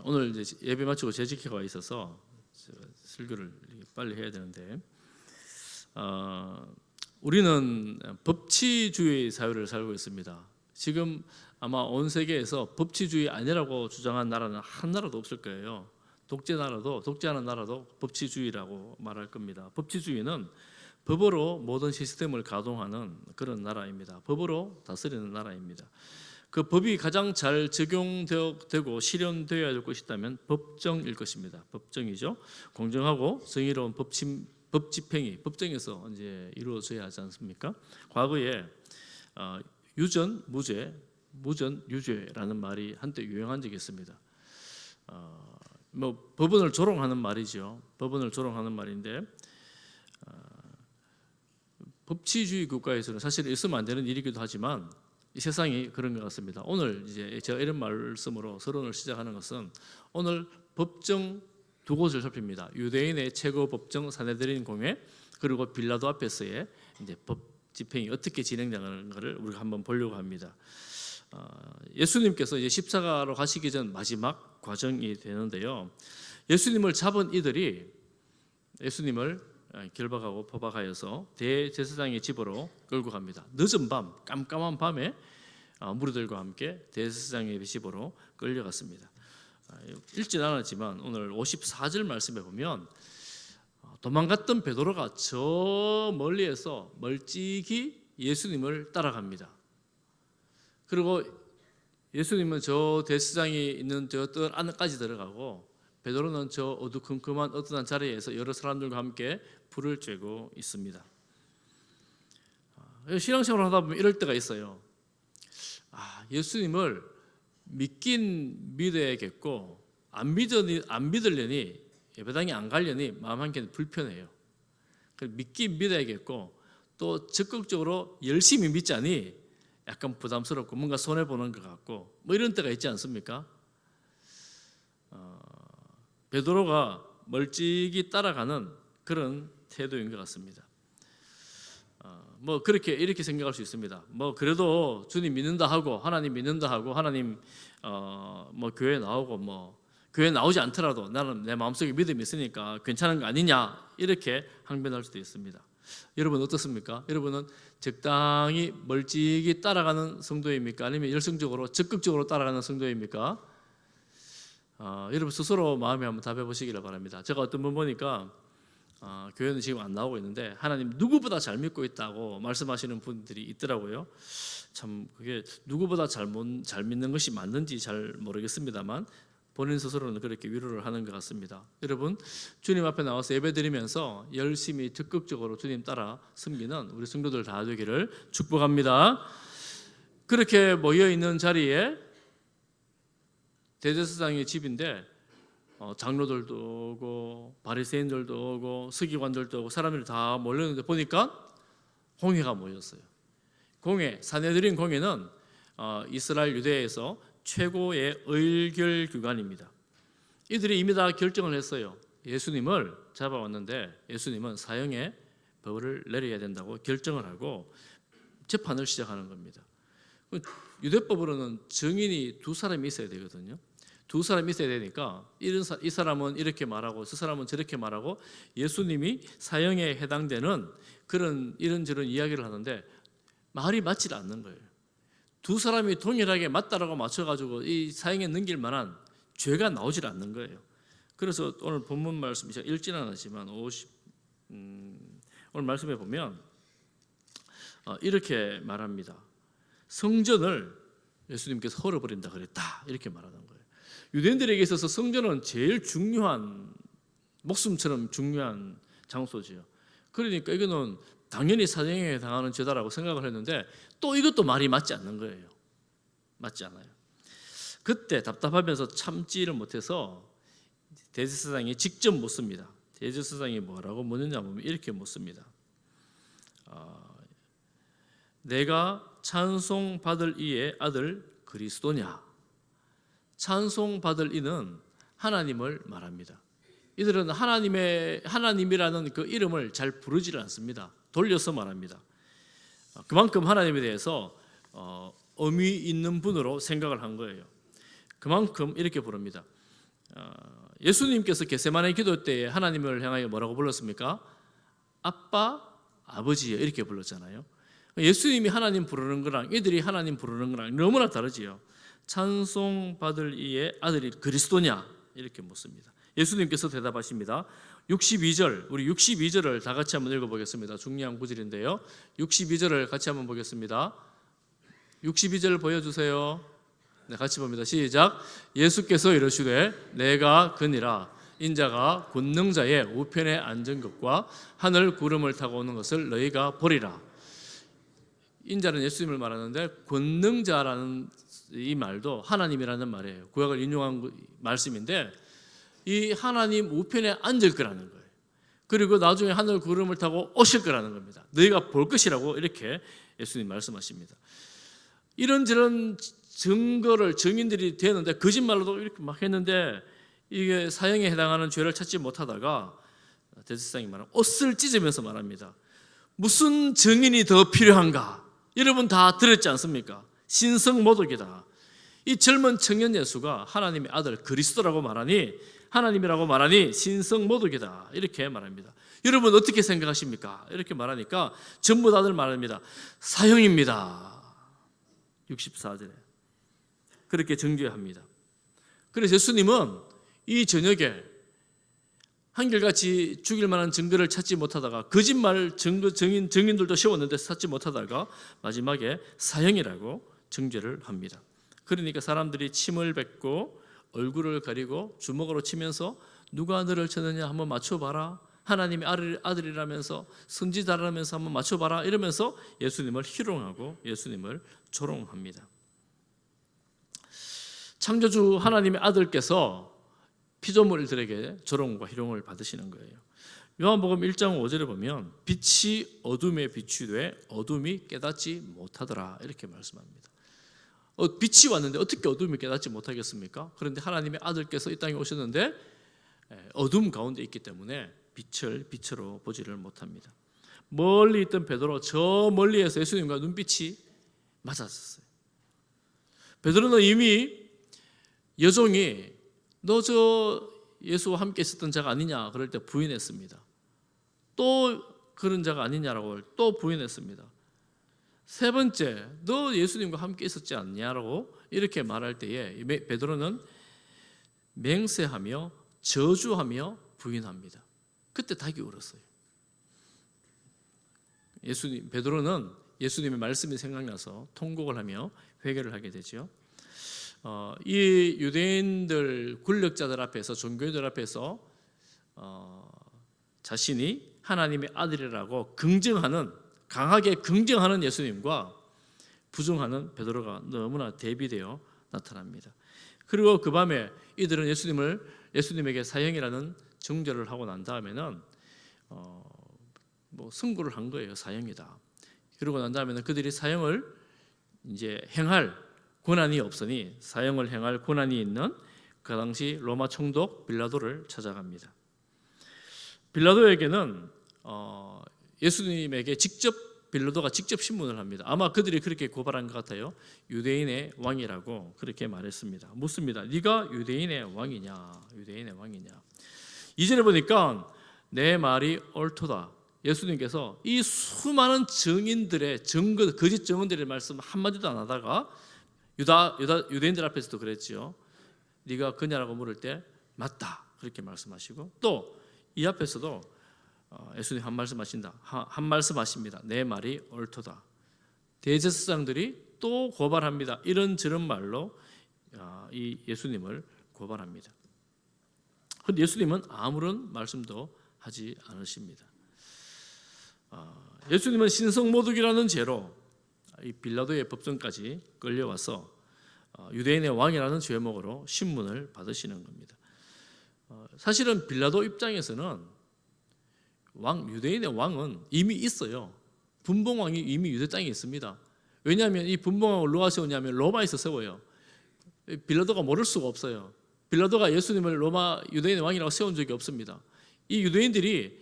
오늘 이제 예배 마치고 재직회가 있어서 설교를 빨리 해야 되는데, 우리는 법치주의 사회를 살고 있습니다. 지금 아마 온 세계에서 법치주의 아니라고 주장한 나라는 한 나라도 없을 거예요. 독재하는 나라도 법치주의라고 말할 겁니다. 법치주의는 법으로 모든 시스템을 가동하는 그런 나라입니다. 법으로 다스리는 나라입니다. 그 법이 가장 잘 적용되고 실현되어야 될 것이 있다면 법정일 것입니다. 법정이죠. 공정하고 정의로운 법 집행이 법정에서 이제 이루어져야 하지 않습니까? 과거에 유전 무죄, 무전 유죄라는 말이 한때 유행한 적이 있습니다. 뭐 법원을 조롱하는 말이죠. 법원을 조롱하는 말인데, 법치주의 국가에서는 사실 있으면 안 되는 일이기도 하지만 이 세상이 그런 것 같습니다. 오늘 이제 제가 이런 말씀으로 서론을 시작하는 것은 오늘 법정 두 곳을 살핍니다. 유대인의 최고 법정 사내들인 공회, 그리고 빌라도 앞에서의 이제 법 집행이 어떻게 진행되는 것을 우리가 한번 보려고 합니다. 예수님께서 이제 십자가로 가시기 전 마지막 과정이 되는데요. 예수님을 잡은 이들이 예수님을 결박하고 포박하여서 대제사장의 집으로 끌고 갑니다. 늦은 밤, 깜깜한 밤에 무리들과 함께 대제사장의 집으로 끌려갔습니다. 읽진 않았지만 오늘 54절 말씀에 보면 도망갔던 베드로가 저 멀리에서 멀찍이 예수님을 따라갑니다. 그리고 예수님은 저 대제사장이 있는 저 뜰 안까지 들어가고 베드로는 저 어두컴컴한 어두한 자리에서 여러 사람들과 함께 불을 쬐고 있습니다. 신앙생활을 하다 보면 이럴 때가 있어요. 예수님을 믿긴 믿어야겠고 안 믿으려니 예배당에 안 가려니 마음 한켠 불편해요. 믿긴 믿어야겠고 또 적극적으로 열심히 믿자니 약간 부담스럽고 뭔가 손해보는 것 같고 뭐 이런 때가 있지 않습니까? 베드로가 멀찍이 따라가는 그런 태도인 것 같습니다. 뭐 이렇게 생각할 수 있습니다. 뭐 그래도 주님 믿는다 하고 하나님 믿는다 하고 하나님 뭐 교회 나오고 뭐 교회 나오지 않더라도 나는 내 마음속에 믿음이 있으니까 괜찮은 거 아니냐 이렇게 항변할 수도 있습니다. 여러분 어떻습니까? 여러분은 적당히 멀찍이 따라가는 성도입니까? 아니면 열성적으로 적극적으로 따라가는 성도입니까? 여러분 스스로 마음에 한번 답해 보시기를 바랍니다. 제가 어떤 분 보니까 교회는 지금 안 나오고 있는데 하나님 누구보다 잘 믿고 있다고 말씀하시는 분들이 있더라고요. 참 그게 누구보다 잘 믿는 것이 맞는지 잘 모르겠습니다만 본인 스스로는 그렇게 위로를 하는 것 같습니다. 여러분 주님 앞에 나와서 예배드리면서 열심히 적극적으로 주님 따라 섬기는 우리 성도들 다 되기를 축복합니다. 그렇게 모여있는 자리에 대제사장의 집인데 장로들도 오고 바리새인들도 오고 서기관들도 오고 사람들이 다 몰렸는데 보니까 공회가 모였어요. 사내들인 공회는 이스라엘 유대에서 최고의 의결기관입니다. 이들이 이미 다 결정을 했어요. 예수님을 잡아왔는데 예수님은 사형의 벌을 내려야 된다고 결정을 하고 재판을 시작하는 겁니다. 유대법으로는 증인이 두 사람이 있어야 되거든요. 두 사람이 있어야 되니까 이 사람은 이렇게 말하고 저 사람은 저렇게 말하고 예수님이 사형에 해당되는 그런 이런저런 이야기를 하는데 말이 맞지 않는 거예요. 두 사람이 동일하게 맞다라고 맞춰가지고 이 사형에 넘길 만한 죄가 나오질 않는 거예요. 그래서 오늘 본문 말씀 제가 읽지는 않았지만 오늘 말씀에 보면 이렇게 말합니다. 성전을 예수님께서 헐어버린다 그랬다 이렇게 말하는 거예요. 유대인들에게 있어서 성전은 제일 중요한 목숨처럼 중요한 장소지요. 그러니까 이거는 당연히 사형에 해당하는 죄다라고 생각을 했는데 또 이것도 말이 맞지 않는 거예요. 맞지 않아요. 그때 답답하면서 참지를 못해서 대제사장이 직접 묻습니다. 대제사장이 뭐라고 묻느냐 보면 이렇게 묻습니다. 내가 찬송받을 이의 아들 그리스도냐? 찬송받을 이는 하나님을 말합니다. 이들은 하나님이라는 그 이름을 잘 부르지를 않습니다. 돌려서 말합니다. 그만큼 하나님에 대해서 의미 있는 분으로 생각을 한 거예요. 그만큼 이렇게 부릅니다. 예수님께서 겟세마네 기도 때에 하나님을 향하여 뭐라고 불렀습니까? 아빠, 아버지 이렇게 불렀잖아요. 예수님이 하나님 부르는 거랑 이들이 하나님 부르는 거랑 너무나 다르지요. 찬송 받을 이의 아들이 그리스도냐 이렇게 묻습니다. 예수님께서 대답하십니다. 62절, 우리 62절을 다 같이 한번 읽어보겠습니다. 중요한 구절인데요. 62절을 같이 한번 보겠습니다. 62절 보여주세요. 네, 같이 봅니다. 시작. 예수께서 이르시되 내가 그니라 인자가 권능자의 우편에 앉은 것과 하늘 구름을 타고 오는 것을 너희가 보리라. 인자는 예수님을 말하는데 권능자라는 이 말도 하나님이라는 말이에요. 구약을 인용한 말씀인데 이 하나님 우편에 앉을 거라는 거예요. 그리고 나중에 하늘 구름을 타고 오실 거라는 겁니다. 너희가 볼 것이라고 이렇게 예수님 말씀하십니다. 이런저런 증거를 증인들이 되는데 거짓말로도 이렇게 막 했는데 이게 사형에 해당하는 죄를 찾지 못하다가 대제사장이 말하는 옷을 찢으면서 말합니다. 무슨 증인이 더 필요한가? 여러분 다 들었지 않습니까? 신성모독이다. 이 젊은 청년 예수가 하나님의 아들 그리스도라고 말하니 하나님이라고 말하니 신성모독이다 이렇게 말합니다. 여러분 어떻게 생각하십니까? 이렇게 말하니까 전부 다들 말합니다. 사형입니다. 64절에 그렇게 정죄합니다. 그래서 예수님은 이 저녁에 한결같이 죽일 만한 증거를 찾지 못하다가 거짓말 증인들도 세웠는데 찾지 못하다가 마지막에 사형이라고 정죄를 합니다. 그러니까 사람들이 침을 뱉고 얼굴을 가리고 주먹으로 치면서 누가 너를 쳤느냐 한번 맞춰봐라. 하나님의 아들이라면서 선지자라면서 한번 맞춰봐라 이러면서 예수님을 희롱하고 예수님을 조롱합니다. 창조주 하나님의 아들께서 피조물들에게 조롱과 희롱을 받으시는 거예요. 요한복음 1장 5절에 보면 빛이 어둠에 비추되 어둠이 깨닫지 못하더라 이렇게 말씀합니다. 빛이 왔는데 어떻게 어둠이 깨닫지 못하겠습니까? 그런데 하나님의 아들께서 이 땅에 오셨는데 어둠 가운데 있기 때문에 빛을 빛으로 보지를 못합니다. 멀리 있던 베드로 저 멀리에서 예수님과 눈빛이 맞았어요. 베드로는 이미 여종이 너 저 예수와 함께 있었던 자가 아니냐 그럴 때 부인했습니다. 또 그런 자가 아니냐라고 또 부인했습니다. 세 번째 너 예수님과 함께 있었지 않냐라고 이렇게 말할 때에 베드로는 맹세하며 저주하며 부인합니다. 그때 닭이 울었어요. 베드로는 예수님의 말씀이 생각나서 통곡을 하며 회개를 하게 되죠. 이 유대인들 권력자들 앞에서 종교인들 앞에서 자신이 하나님의 아들이라고 강하게 긍정하는 예수님과 부정하는 베드로가 너무나 대비되어 나타납니다. 그리고 그 밤에 이들은 예수님에게 사형이라는 정죄를 하고 난 다음에는 선고를 한 거예요. 사형이다. 그러고 난 다음에는 그들이 사형을 이제 행할 권한이 없으니 사형을 행할 권한이 있는 그 당시 로마 총독 빌라도를 찾아갑니다. 빌라도에게는 예수님에게 빌라도가 직접 신문을 합니다. 아마 그들이 그렇게 고발한 것 같아요. 유대인의 왕이라고 그렇게 말했습니다. 묻습니다. 네가 유대인의 왕이냐? 유대인의 왕이냐? 이전에 보니까 내 말이 옳도다. 예수님께서 이 수많은 증인들의 증거, 거짓 증언들의 말씀 한마디도 안 하다가 유대인들 앞에서도 그랬지요. 네가 그냐라고 물을 때 맞다 그렇게 말씀하시고 또 이 앞에서도 예수님 한 말씀하십니다. 내 말이 옳도다. 대제사장들이 또 고발합니다. 이런저런 말로 이 예수님을 고발합니다. 그런데 예수님은 아무런 말씀도 하지 않으십니다. 예수님은 신성모독이라는 죄로 이 빌라도의 법정까지 끌려와서 유대인의 왕이라는 죄목으로 신문을 받으시는 겁니다. 사실은 빌라도 입장에서는 유대인의 왕은 이미 있어요. 분봉왕이 이미 유대 땅에 있습니다. 왜냐하면 이 분봉왕을 누가 세우냐면 로마에서 세워요. 빌라도가 모를 수가 없어요. 빌라도가 예수님을 유대인의 왕이라고 세운 적이 없습니다. 이 유대인들이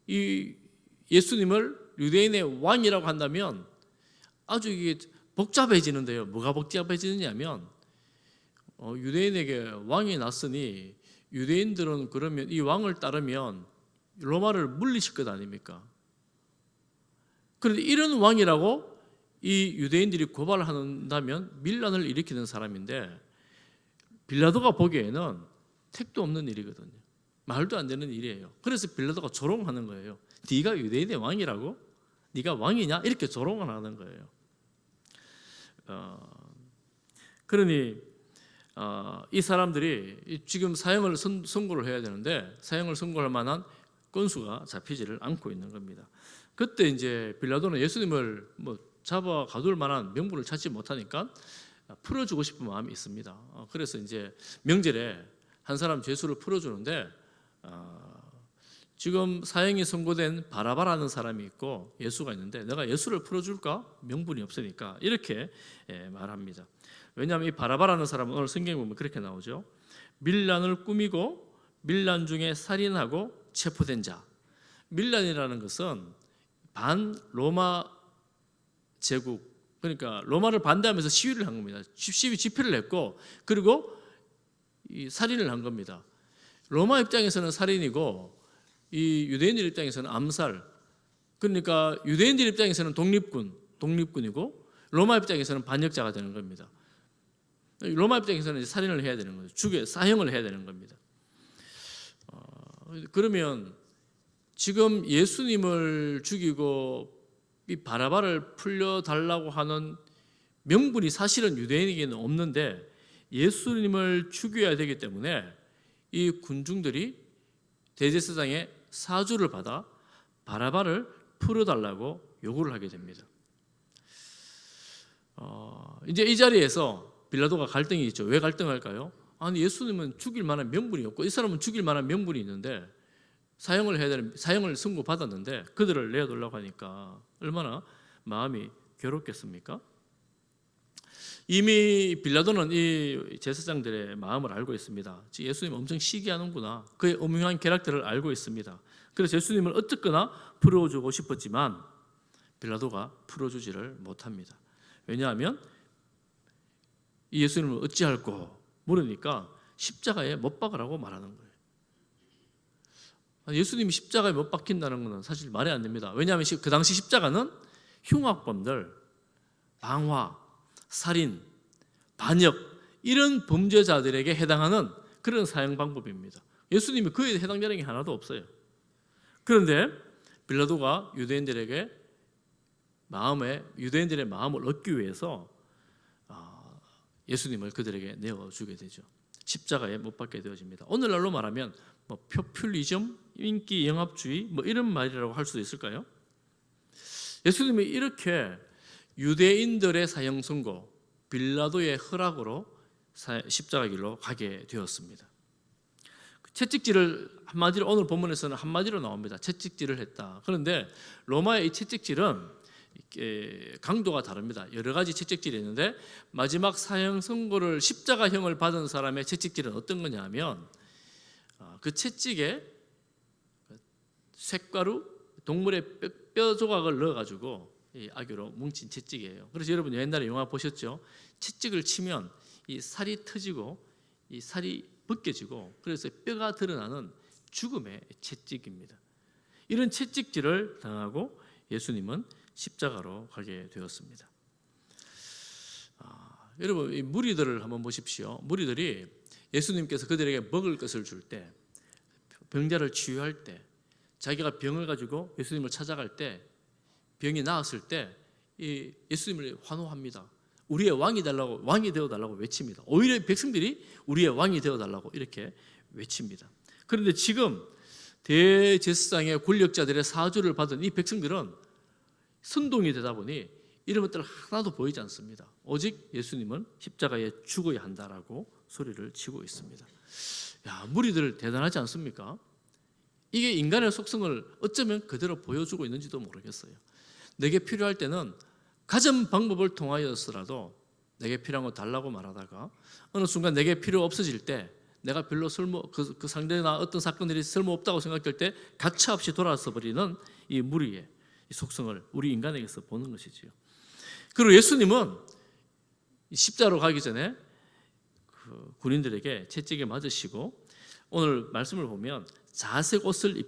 이 예수님을 유대인의 왕이라고 한다면 아주 이게 복잡해지는데요. 뭐가 복잡해지느냐면 유대인에게 왕이 났으니 유대인들은 그러면 이 왕을 따르면 로마를 물리칠 것 아닙니까? 그런데 이런 왕이라고 이 유대인들이 고발을 한다면 밀란을 일으키는 사람인데, 빌라도가 보기에는 택도 없는 일이거든요. 말도 안 되는 일이에요. 그래서 빌라도가 조롱하는 거예요. 네가 유대인의 왕이라고? 네가 왕이냐? 이렇게 조롱을 하는 거예요. 그러니 이 사람들이 지금 사형을 선고를 해야 되는데 사형을 선고할 만한 건수가 잡히지를 않고 있는 겁니다. 그때 이제 빌라도는 예수님을 잡아 가둘 만한 명분을 찾지 못하니까 풀어주고 싶은 마음이 있습니다. 그래서 이제 명절에 한 사람 죄수를 풀어주는데 지금 사형이 선고된 바라바라는 사람이 있고 예수가 있는데 내가 예수를 풀어줄까? 명분이 없으니까 이렇게 말합니다. 왜냐하면 이 바라바라는 사람은 오늘 성경에 보면 그렇게 나오죠. 밀란을 꾸미고 밀란 중에 살인하고 체포된 자. 밀란이라는 것은 반 로마 제국, 그러니까 로마를 반대하면서 시위를 한 겁니다. 시위 집회를 했고 그리고 이 살인을 한 겁니다. 로마 입장에서는 살인이고 이 유대인들 입장에서는 암살. 그러니까 유대인들 입장에서는 독립군이고 로마 입장에서는 반역자가 되는 겁니다. 로마 입장에서는 살인을 해야 되는 거죠. 사형을 해야 되는 겁니다. 그러면 지금 예수님을 죽이고 이 바라바를 풀려달라고 하는 명분이 사실은 유대인에게는 없는데 예수님을 죽여야 되기 때문에 이 군중들이 대제사장의 사주를 받아 바라바를 풀어달라고 요구를 하게 됩니다. 이제 이 자리에서 빌라도가 갈등이 있죠. 왜 갈등할까요? 아니 예수님은 죽일 만한 명분이 없고 이 사람은 죽일 만한 명분이 있는데 사형을 선고받았는데 그들을 내어두려고 하니까 얼마나 마음이 괴롭겠습니까? 이미 빌라도는 이 제사장들의 마음을 알고 있습니다. 예수님 엄청 시기하는구나. 그의 음흉한 캐릭터를 알고 있습니다. 그래서 예수님을 어쨌거나 풀어주고 싶었지만 빌라도가 풀어주지를 못합니다. 왜냐하면 이 예수님을 어찌할꼬 물으니까 십자가에 못 박으라고 말하는 거예요. 예수님이 십자가에 못 박힌다는 것은 사실 말이 안 됩니다. 왜냐하면 그 당시 십자가는 흉악범들, 방화, 살인, 반역 이런 범죄자들에게 해당하는 그런 사형 방법입니다. 예수님이 그에 해당되는 게 하나도 없어요. 그런데 빌라도가 유대인들의 마음을 얻기 위해서 예수님을 그들에게 내어주게 되죠. 십자가에 못 박게 되어집니다. 오늘날로 말하면 포퓰리즘, 인기 영합주의 이런 말이라고 할 수도 있을까요? 예수님이 이렇게 유대인들의 사형 선고, 빌라도의 허락으로 십자가 길로 가게 되었습니다. 채찍질을 한마디로 오늘 본문에서는 한마디로 나옵니다. 채찍질을 했다. 그런데 로마의 이 채찍질은 강도가 다릅니다. 여러 가지 채찍질이 있는데 마지막 사형 선고를 십자가형을 받은 사람의 채찍질은 어떤 거냐면 그 채찍에 쇳가루, 동물의 뼈 조각을 넣어가지고 악으로 뭉친 채찍이에요. 그래서 여러분 옛날에 영화 보셨죠? 채찍을 치면 이 살이 터지고 이 살이 벗겨지고 그래서 뼈가 드러나는 죽음의 채찍입니다. 이런 채찍질을 당하고 예수님은 십자가로 가게 되었습니다. 여러분 이 무리들을 한번 보십시오. 무리들이 예수님께서 그들에게 먹을 것을 줄 때, 병자를 치유할 때, 자기가 병을 가지고 예수님을 찾아갈 때, 병이 나았을 때 이 예수님을 환호합니다. 우리의 왕이 되어달라고 외칩니다. 오히려 백성들이 우리의 왕이 되어달라고 이렇게 외칩니다. 그런데 지금 대제사장의 권력자들의 사주를 받은 이 백성들은 선동이 되다 보니 이런 것들 하나도 보이지 않습니다. 오직 예수님은 십자가에 죽어야 한다라고 소리를 치고 있습니다. 무리들 대단하지 않습니까? 이게 인간의 속성을 어쩌면 그대로 보여주고 있는지도 모르겠어요. 내게 필요할 때는 가진 방법을 통하여서라도 내게 필요한 거 달라고 말하다가 어느 순간 내게 필요 없어질 때 내가 별로 그 상대나 어떤 사건들이 쓸모없다고 생각될 때 가차없이 돌아서 버리는 이 무리의 이 속성을 우리 인간에게서 보는 것이지요. 그리고 예수님은 십자가로 가기 전에 그 군인들에게 채찍에 맞으시고 오늘 말씀을 보면 자색 옷을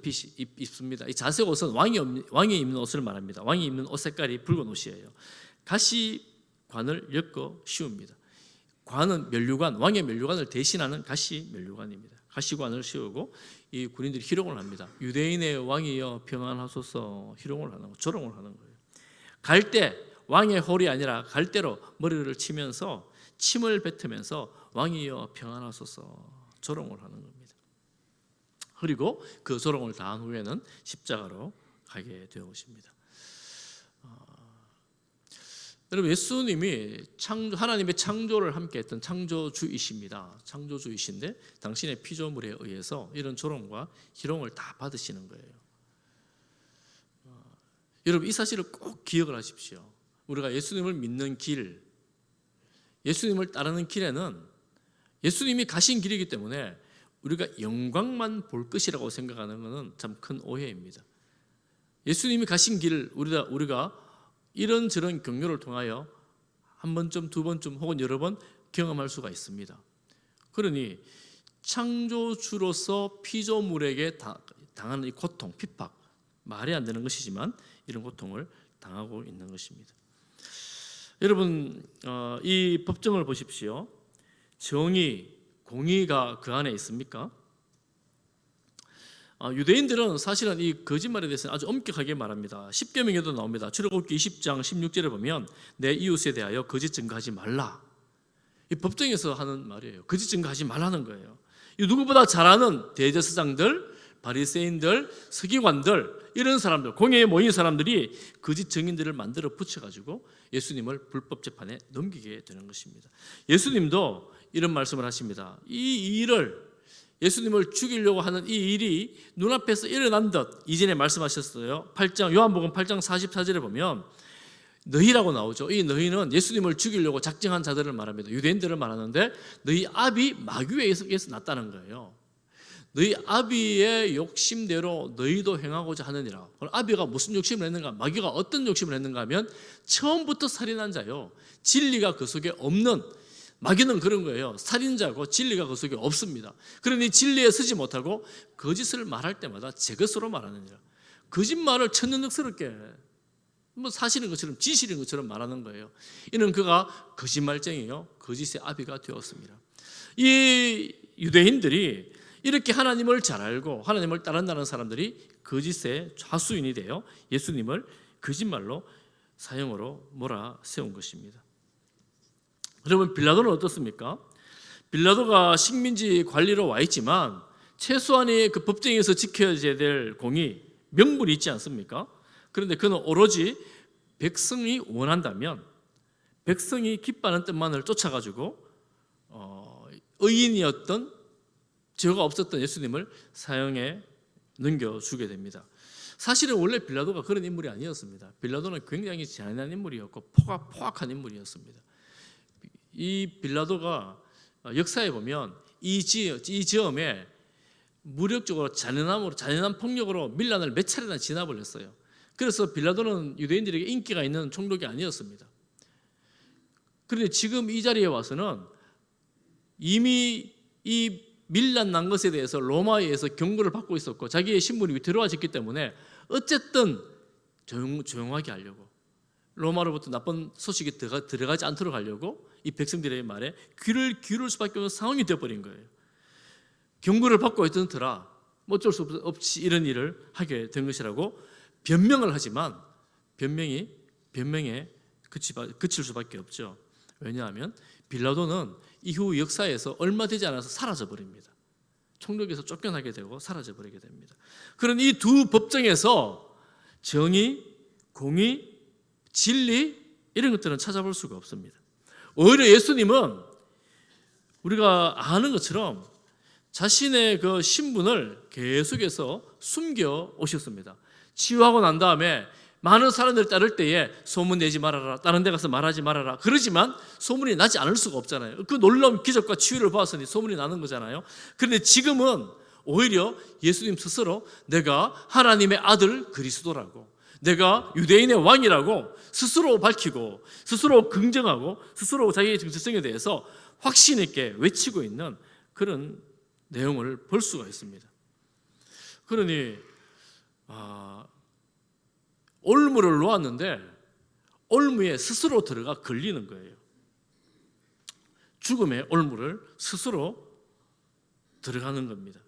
입습니다. 이 자색 옷은 왕이 입는 옷을 말합니다. 왕이 입는 옷 색깔이 붉은 옷이에요. 가시관을 엮어 씌웁니다. 관은 면류관, 왕의 면류관을 대신하는 가시 면류관입니다. 가시관을 씌우고 이 군인들이 희롱을 합니다. 유대인의 왕이여 평안하소서 희롱을 하는 거, 조롱을 하는 거예요. 갈대, 왕의 홀이 아니라 갈대로 머리를 치면서 침을 뱉으면서 왕이여 평안하소서 조롱을 하는 겁니다. 그리고 그 조롱을 당한 후에는 십자가로 가게 되었습니다. 여러분, 예수님이 하나님의 창조를 함께했던 창조주이십니다. 창조주이신데 당신의 피조물에 의해서 이런 조롱과 희롱을 다 받으시는 거예요. 여러분, 이 사실을 꼭 기억을 하십시오. 우리가 예수님을 믿는 길, 예수님을 따르는 길에는 예수님이 가신 길이기 때문에 우리가 영광만 볼 것이라고 생각하는 것은 참 큰 오해입니다. 예수님이 가신 길을 우리가 이런저런 경로를 통하여 한 번쯤, 두 번쯤 혹은 여러 번 경험할 수가 있습니다. 그러니 창조주로서 피조물에게 당하는 이 고통, 핍박, 말이 안 되는 것이지만 이런 고통을 당하고 있는 것입니다. 여러분, 이 법정을 보십시오. 정의, 공의가 그 안에 있습니까? 유대인들은 사실은 이 거짓말에 대해서는 아주 엄격하게 말합니다. 십계명에도 나옵니다. 출애굽기 20장 16절에 보면 내 이웃에 대하여 거짓 증거하지 말라. 이 법정에서 하는 말이에요. 거짓 증거하지 말라는 거예요. 이 누구보다 잘 아는 대제사장들, 바리새인들, 서기관들, 이런 사람들, 공회에 모인 사람들이 거짓 증인들을 만들어 붙여가지고 예수님을 불법 재판에 넘기게 되는 것입니다. 예수님도 이런 말씀을 하십니다. 이 일을, 예수님을 죽이려고 하는 이 일이 눈앞에서 일어난 듯 이전에 말씀하셨어요. 요한복음 8장 44절에 보면 너희라고 나오죠. 이 너희는 예수님을 죽이려고 작정한 자들을 말합니다. 유대인들을 말하는데 너희 아비 마귀에서 났다는 거예요. 너희 아비의 욕심대로 너희도 행하고자 하느니라. 그럼 아비가 무슨 욕심을 했는가? 마귀가 어떤 욕심을 했는가 하면 처음부터 살인한 자요. 진리가 그 속에 없는, 마귀는 그런 거예요. 살인자고 진리가 그 속에 없습니다. 그러니 진리에 서지 못하고 거짓을 말할 때마다 제 것으로 말하느니라. 거짓말을 천연덕스럽게 사실인 것처럼 진실인 것처럼 말하는 거예요. 이는 그가 거짓말쟁이요 거짓의 아비가 되었습니다. 이 유대인들이 이렇게 하나님을 잘 알고 하나님을 따른다는 사람들이 거짓의 좌수인이 되어 예수님을 거짓말로 사형으로 몰아세운 것입니다. 여러분, 빌라도는 어떻습니까? 빌라도가 식민지 관리로 와 있지만 최소한의 그 법정에서 지켜져야 될 공의, 명분이 있지 않습니까? 그런데 그는 오로지 백성이 원한다면, 백성이 기뻐하는 뜻만을 쫓아가지고 의인이었던, 죄가 없었던 예수님을 사형에 넘겨주게 됩니다. 사실은 원래 빌라도가 그런 인물이 아니었습니다. 빌라도는 굉장히 잔인한 인물이었고 포악한 인물이었습니다. 이 빌라도가 역사에 보면 이 지엄에 무력적으로 잔인한 폭력으로 밀란을 몇 차례나 진압을 했어요. 그래서 빌라도는 유대인들에게 인기가 있는 총독이 아니었습니다. 그런데 지금 이 자리에 와서는 이미 이 밀란 난 것에 대해서 로마에 의해서 경고를 받고 있었고 자기의 신분이 위태로워졌기 때문에 어쨌든 조용하게 하려고, 로마로부터 나쁜 소식이 들어가지 않도록 하려고 이 백성들의 말에 귀를 기울일 수밖에 없는 상황이 되어버린 거예요. 경고를 받고 있던 터라 어쩔 수 없이 이런 일을 하게 된 것이라고 변명을 하지만 변명에 그칠 수밖에 없죠. 왜냐하면 빌라도는 이후 역사에서 얼마 되지 않아서 사라져버립니다. 총독에서 쫓겨나게 되고 사라져버리게 됩니다. 그런 이 두 법정에서 정의, 공의, 진리 이런 것들은 찾아볼 수가 없습니다. 오히려 예수님은 우리가 아는 것처럼 자신의 그 신분을 계속해서 숨겨 오셨습니다. 치유하고 난 다음에 많은 사람들 따를 때에 소문 내지 말아라, 다른 데 가서 말하지 말아라. 그러지만 소문이 나지 않을 수가 없잖아요. 그 놀라운 기적과 치유를 보았으니 소문이 나는 거잖아요. 그런데 지금은 오히려 예수님 스스로 내가 하나님의 아들 그리스도라고, 내가 유대인의 왕이라고 스스로 밝히고 스스로 긍정하고 스스로 자기의 정체성에 대해서 확신 있게 외치고 있는 그런 내용을 볼 수가 있습니다. 그러니 올무를 놓았는데 올무에 스스로 들어가 걸리는 거예요. 죽음의 올무를 스스로 들어가는 겁니다.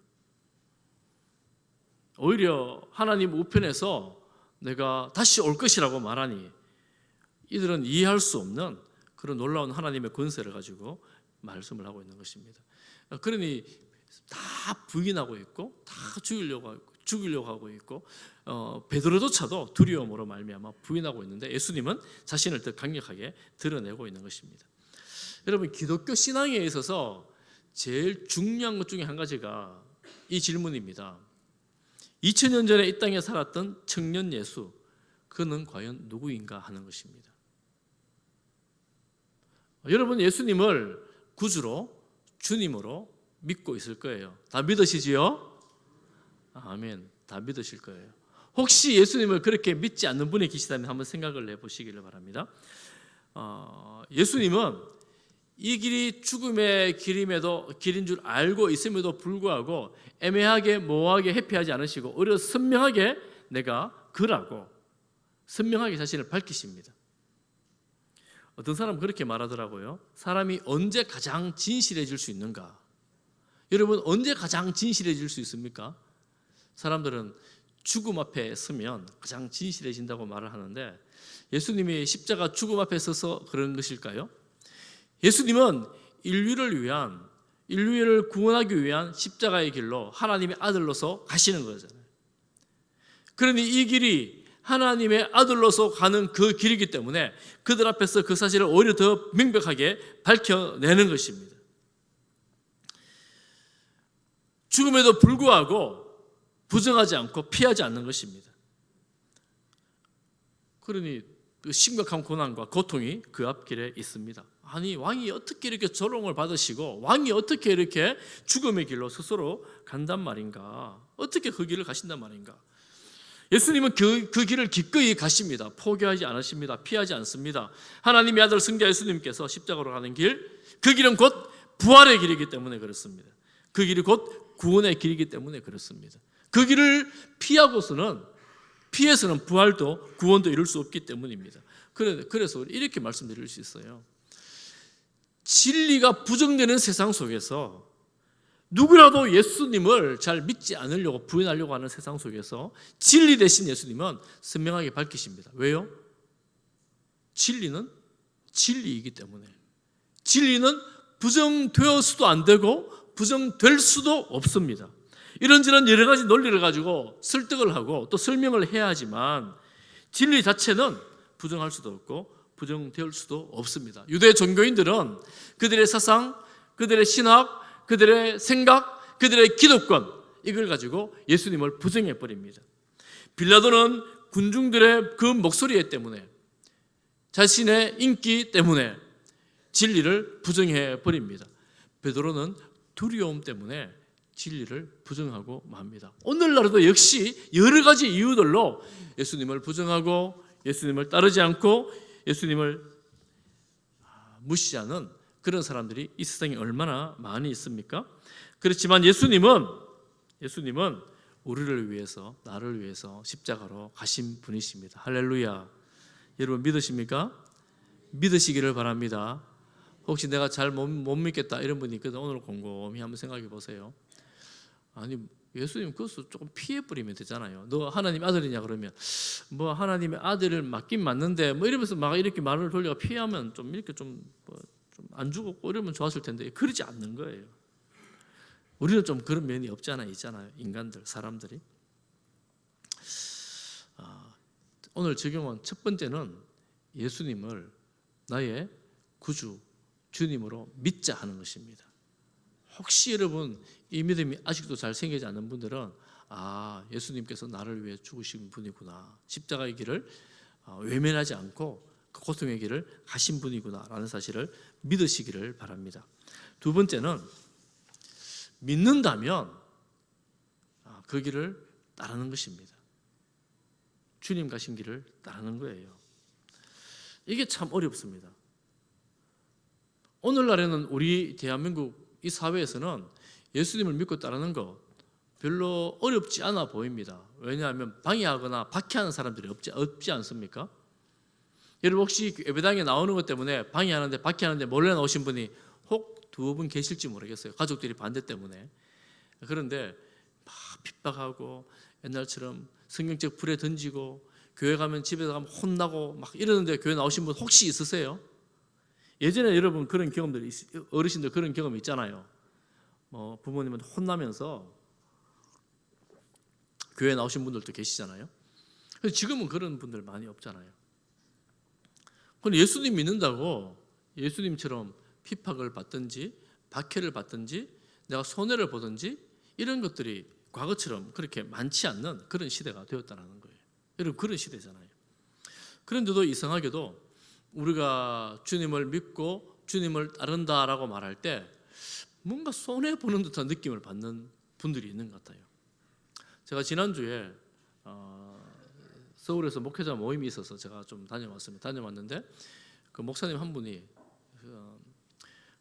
오히려 하나님 우편에서 내가 다시 올 것이라고 말하니 이들은 이해할 수 없는 그런 놀라운 하나님의 권세를 가지고 말씀을 하고 있는 것입니다. 그러니 다 부인하고 있고 다 죽이려고 하고 있고 베드로조차도 두려움으로 말미암아 부인하고 있는데 예수님은 자신을 더 강력하게 드러내고 있는 것입니다. 여러분, 기독교 신앙에 있어서 제일 중요한 것 중에 한 가지가 이 질문입니다. 2000년 전에 이 땅에 살았던 청년 예수, 그는 과연 누구인가 하는 것입니다. 여러분, 예수님을 구주로 주님으로 믿고 있을 거예요. 다 믿으시지요? 아멘. 다 믿으실 거예요. 혹시 예수님을 그렇게 믿지 않는 분이 계시다면 한번 생각을 해보시기를 바랍니다. 예수님은 이 길이 죽음의 길인 줄 알고 있음에도 불구하고 애매하게 모호하게 회피하지 않으시고 오히려 선명하게 내가 그라고 선명하게 자신을 밝히십니다. 어떤 사람은 그렇게 말하더라고요. 사람이 언제 가장 진실해질 수 있는가? 여러분, 언제 가장 진실해질 수 있습니까? 사람들은 죽음 앞에 서면 가장 진실해진다고 말을 하는데 예수님이 십자가 죽음 앞에 서서 그런 것일까요? 예수님은 인류를 구원하기 위한 십자가의 길로 하나님의 아들로서 가시는 거잖아요. 그러니 이 길이 하나님의 아들로서 가는 그 길이기 때문에 그들 앞에서 그 사실을 오히려 더 명백하게 밝혀내는 것입니다. 죽음에도 불구하고 부정하지 않고 피하지 않는 것입니다. 그러니 그 심각한 고난과 고통이 그 앞길에 있습니다. 아니, 왕이 어떻게 이렇게 조롱을 받으시고 왕이 어떻게 이렇게 죽음의 길로 스스로 간단 말인가? 어떻게 그 길을 가신단 말인가? 예수님은 그 길을 기꺼이 가십니다. 포기하지 않으십니다. 피하지 않습니다. 하나님의 아들 승자 예수님께서 십자가로 가는 길, 그 길은 곧 부활의 길이기 때문에 그렇습니다. 그 길이 곧 구원의 길이기 때문에 그렇습니다. 그 길을 피해서는 부활도 구원도 이룰 수 없기 때문입니다. 그래서 이렇게 말씀드릴 수 있어요. 진리가 부정되는 세상 속에서 누구라도 예수님을 잘 믿지 않으려고 부인하려고 하는 세상 속에서 진리 대신 예수님은 선명하게 밝히십니다. 왜요? 진리는 진리이기 때문에. 진리는 부정되어서도 안 되고 부정될 수도 없습니다. 이런저런 여러 가지 논리를 가지고 설득을 하고 또 설명을 해야 하지만 진리 자체는 부정할 수도 없고 부정될 수도 없습니다. 유대 종교인들은 그들의 사상, 그들의 신학, 그들의 생각, 그들의 기득권, 이걸 가지고 예수님을 부정해 버립니다. 빌라도는 군중들의 그 목소리 때문에, 자신의 인기 때문에 진리를 부정해 버립니다. 베드로는 두려움 때문에 진리를 부정하고 맙니다. 오늘날에도 역시 여러 가지 이유들로 예수님을 부정하고 예수님을 따르지 않고 예수님을 무시하는 그런 사람들이 이 세상에 얼마나 많이 있습니까? 그렇지만 예수님은 우리를 위해서, 나를 위해서 십자가로 가신 분이십니다. 할렐루야. 여러분 믿으십니까? 믿으시기를 바랍니다. 혹시 내가 잘 못 믿겠다 이런 분이 있거든. 오늘 곰곰이 한번 생각해 보세요. 아니, 예수님 그것도 조금 피해버리면 되잖아요. 너 하나님 아들이냐 그러면 뭐 하나님의 아들을 맞긴 맞는데 뭐 이러면서 막 이렇게 말을 돌려 피하면 좀 이렇게 좀 안 죽었고 이러면 좋았을 텐데 그러지 않는 거예요. 우리는 좀 그런 면이 있잖아요. 인간들, 사람들이. 오늘 적용한 첫 번째는 예수님을 나의 구주, 주님으로 믿자 하는 것입니다. 혹시 여러분 이 믿음이 아직도 잘 생기지 않는 분들은 예수님께서 나를 위해 죽으신 분이구나, 십자가의 길을 외면하지 않고 그 고통의 길을 가신 분이구나 라는 사실을 믿으시기를 바랍니다. 두 번째는 믿는다면 그 길을 따르는 것입니다. 주님 가신 길을 따르는 거예요. 이게 참 어렵습니다. 오늘날에는 우리 대한민국 이 사회에서는 예수님을 믿고 따르는 것 별로 어렵지 않아 보입니다. 왜냐하면 방해하거나 박해하는 사람들이 없지 않습니까? 여러분 혹시 예배당에 나오는 것 때문에 방해하는데 박해하는데 몰래 나오신 분이 혹 두어 분 계실지 모르겠어요. 가족들이 반대 때문에. 그런데 막 핍박하고 옛날처럼 성경책 불에 던지고 교회 가면 집에서 가면 혼나고 막 이러는데 교회 나오신 분 혹시 있으세요? 예전에 여러분 그런 경험들이 어르신들 그런 경험 있잖아요. 부모님한테 혼나면서 교회 나오신 분들도 계시잖아요. 근데 지금은 그런 분들 많이 없잖아요. 그럼 예수님 믿는다고 예수님처럼 핍박을 받든지 박해를 받든지 내가 손해를 보든지 이런 것들이 과거처럼 그렇게 많지 않는 그런 시대가 되었다는 거예요. 여러분 그런 시대잖아요. 그런데도 이상하게도 우리가 주님을 믿고 주님을 따른다라고 말할 때 뭔가 손해보는 듯한 느낌을 받는 분들이 있는 것 같아요. 제가 지난주에 서울에서 목회자 모임이 있어서 제가 좀 다녀왔는데 그 목사님 한 분이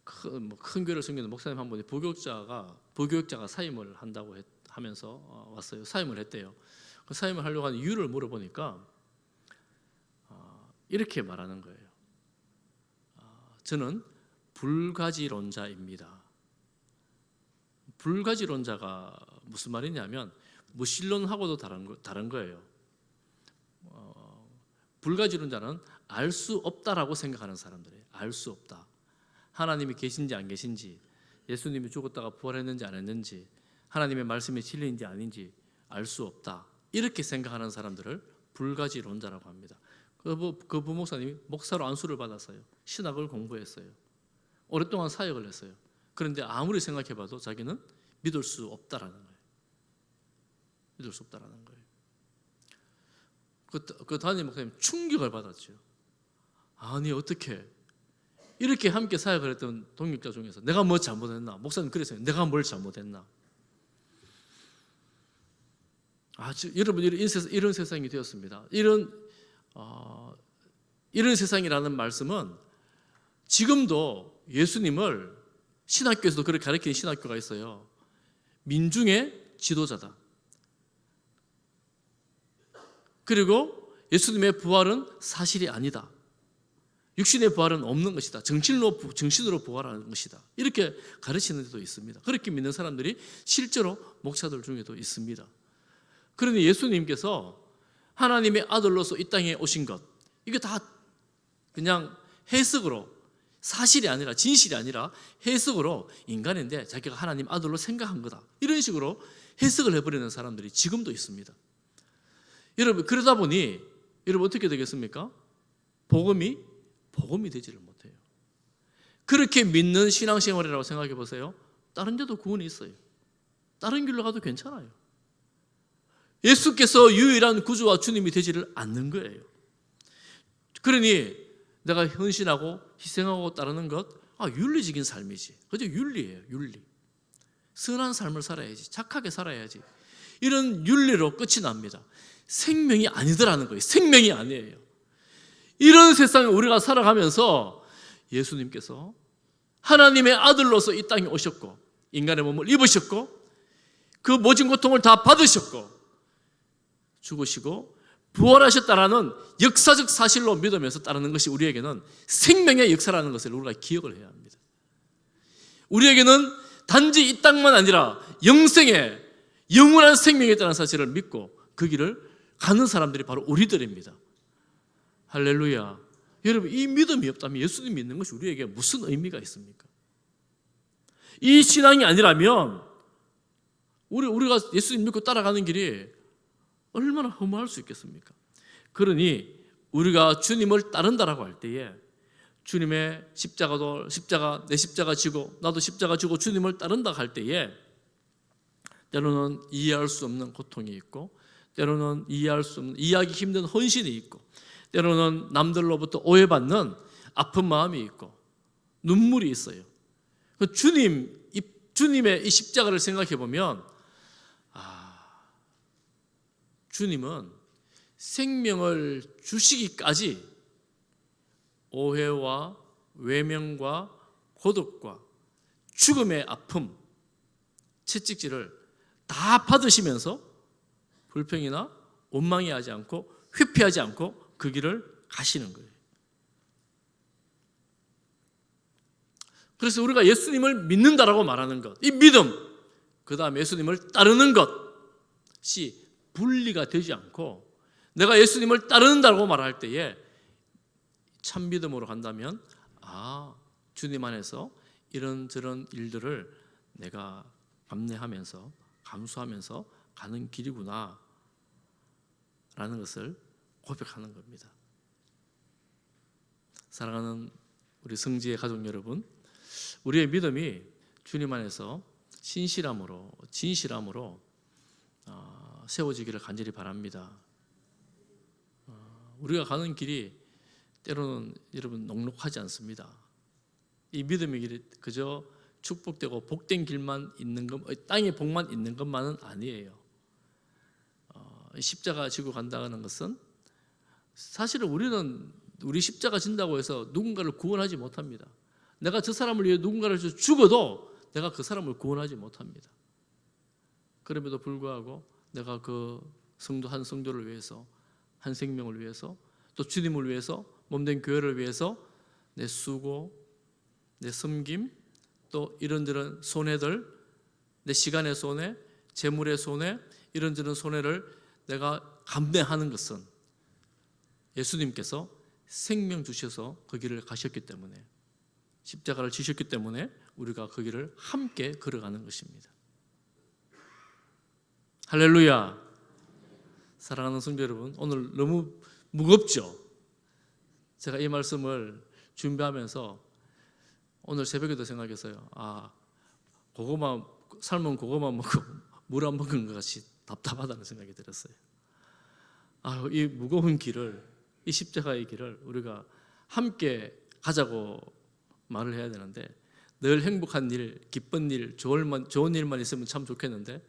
큰 교회를 섬기는 목사님 한 분이 부교육자가 사임을 한다고 하면서 왔어요. 사임을 했대요. 그 사임을 하려고 하는 이유를 물어보니까 이렇게 말하는 거예요. 저는 불가지론자입니다. 불가지론자가 무슨 말이냐면 무신론하고도 다른 거예요. 불가지론자는 알 수 없다라고 생각하는 사람들이에요. 알 수 없다. 하나님이 계신지 안 계신지, 예수님이 죽었다가 부활했는지 안 했는지, 하나님의 말씀이 진리인지 아닌지 알 수 없다. 이렇게 생각하는 사람들을 불가지론자라고 합니다. 그 부목사님이 목사로 안수를 받았어요. 신학을 공부했어요. 오랫동안 사역을 했어요. 그런데 아무리 생각해봐도 자기는 믿을 수 없다라는 거예요. 믿을 수 없다라는 거예요. 그 담임 목사님 충격을 받았죠. 아니 어떻게 이렇게 함께 사역을 했던 동역자 중에서 내가 뭐 잘못했나? 목사님 그랬어요. 내가 뭘 잘못했나? 여러분 이런 세상이 되었습니다. 이런 세상이라는 말씀은 지금도 예수님을 신학교에서도 그렇게 가르치는 신학교가 있어요. 민중의 지도자다. 그리고 예수님의 부활은 사실이 아니다. 육신의 부활은 없는 것이다. 정신으로 부활하는 것이다. 이렇게 가르치는 데도 있습니다. 그렇게 믿는 사람들이 실제로 목사들 중에도 있습니다. 그러니 예수님께서 하나님의 아들로서 이 땅에 오신 것, 이게 다 그냥 해석으로, 사실이 아니라 진실이 아니라 해석으로 인간인데 자기가 하나님 아들로 생각한 거다. 이런 식으로 해석을 해버리는 사람들이 지금도 있습니다. 여러분 그러다 보니 여러분 어떻게 되겠습니까? 복음이 되지를 못해요. 그렇게 믿는 신앙생활이라고 생각해 보세요. 다른 데도 구원이 있어요. 다른 길로 가도 괜찮아요. 예수께서 유일한 구주와 주님이 되지를 않는 거예요. 그러니 내가 헌신하고 희생하고 따르는 것, 윤리적인 삶이지. 그죠? 윤리예요. 윤리. 선한 삶을 살아야지. 착하게 살아야지. 이런 윤리로 끝이 납니다. 생명이 아니더라는 거예요. 생명이 아니에요. 이런 세상에 우리가 살아가면서 예수님께서 하나님의 아들로서 이 땅에 오셨고 인간의 몸을 입으셨고 그 모진 고통을 다 받으셨고 죽으시고 부활하셨다라는 역사적 사실로 믿으면서 따르는 것이 우리에게는 생명의 역사라는 것을 우리가 기억을 해야 합니다. 우리에게는 단지 이 땅만 아니라 영생의 영원한 생명이 있다는 사실을 믿고 그 길을 가는 사람들이 바로 우리들입니다. 할렐루야. 여러분 이 믿음이 없다면 예수님 믿는 것이 우리에게 무슨 의미가 있습니까? 이 신앙이 아니라면 우리가 예수님 믿고 따라가는 길이 얼마나 허무할 수 있겠습니까? 그러니 우리가 주님을 따른다라고 할 때에 주님의 내 십자가 지고 나도 십자가 지고 주님을 따른다 할 때에 때로는 이해할 수 없는 고통이 있고 때로는 이해하기 힘든 헌신이 있고 때로는 남들로부터 오해받는 아픈 마음이 있고 눈물이 있어요. 주님의 이 십자가를 생각해 보면 주님은 생명을 주시기까지 오해와 외면과 고독과 죽음의 아픔 채찍질을 다 받으시면서 불평이나 원망이 하지 않고 회피하지 않고 그 길을 가시는 거예요. 그래서 우리가 예수님을 믿는다라고 말하는 것, 이 믿음, 그 다음에 예수님을 따르는 것이 분리가 되지 않고 내가 예수님을 따른다고 말할 때에 참 믿음으로 간다면 주님 안에서 이런저런 일들을 내가 감내하면서 감수하면서 가는 길이구나 라는 것을 고백하는 겁니다. 사랑하는 우리 성지의 가족 여러분, 우리의 믿음이 주님 안에서 신실함으로 진실함으로 세워지기를 간절히 바랍니다. 우리가 가는 길이 때로는 여러분 녹록하지 않습니다. 이 믿음의 길이 그저 축복되고 복된 길만 있는 것, 땅에 복만 있는 것만은 아니에요. 십자가 지고 간다는 것은 사실은 우리 십자가 진다고 해서 누군가를 구원하지 못합니다. 내가 저 사람을 위해 누군가를 죽어도 내가 그 사람을 구원하지 못합니다. 그럼에도 불구하고 내가 그 성도 한 성도를 위해서, 한 생명을 위해서, 또 주님을 위해서, 몸된 교회를 위해서 내 수고, 내 섬김, 또 이런저런 손해들, 내 시간의 손해, 재물의 손해, 이런저런 손해를 내가 감내하는 것은 예수님께서 생명 주셔서 그 길을 가셨기 때문에, 십자가를 지셨기 때문에 우리가 그 길을 함께 걸어가는 것입니다. 할렐루야. 사랑하는 성도 여러분, 오늘 너무 무겁죠? 제가 이 말씀을 준비하면서 오늘 새벽에도 생각했어요. 고구마, 삶은 고구마 먹고 물 안 먹은 것 같이 답답하다는 생각이 들었어요. 이 무거운 길을, 이 십자가의 길을 우리가 함께 가자고 말을 해야 되는데, 늘 행복한 일, 기쁜 일, 좋은 일만 있으면 참 좋겠는데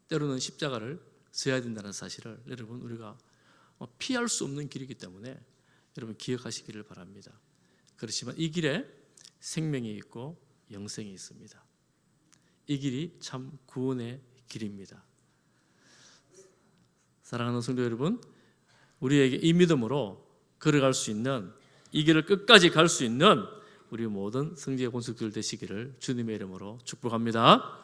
때로는 십자가를 져야 된다는 사실을 여러분 우리가 피할 수 없는 길이기 때문에 여러분 기억하시기를 바랍니다. 그렇지만 이 길에 생명이 있고 영생이 있습니다. 이 길이 참 구원의 길입니다. 사랑하는 성도 여러분, 우리에게 이 믿음으로 걸어갈 수 있는, 이 길을 끝까지 갈 수 있는 우리 모든 성지의 권속들 되시기를 주님의 이름으로 축복합니다.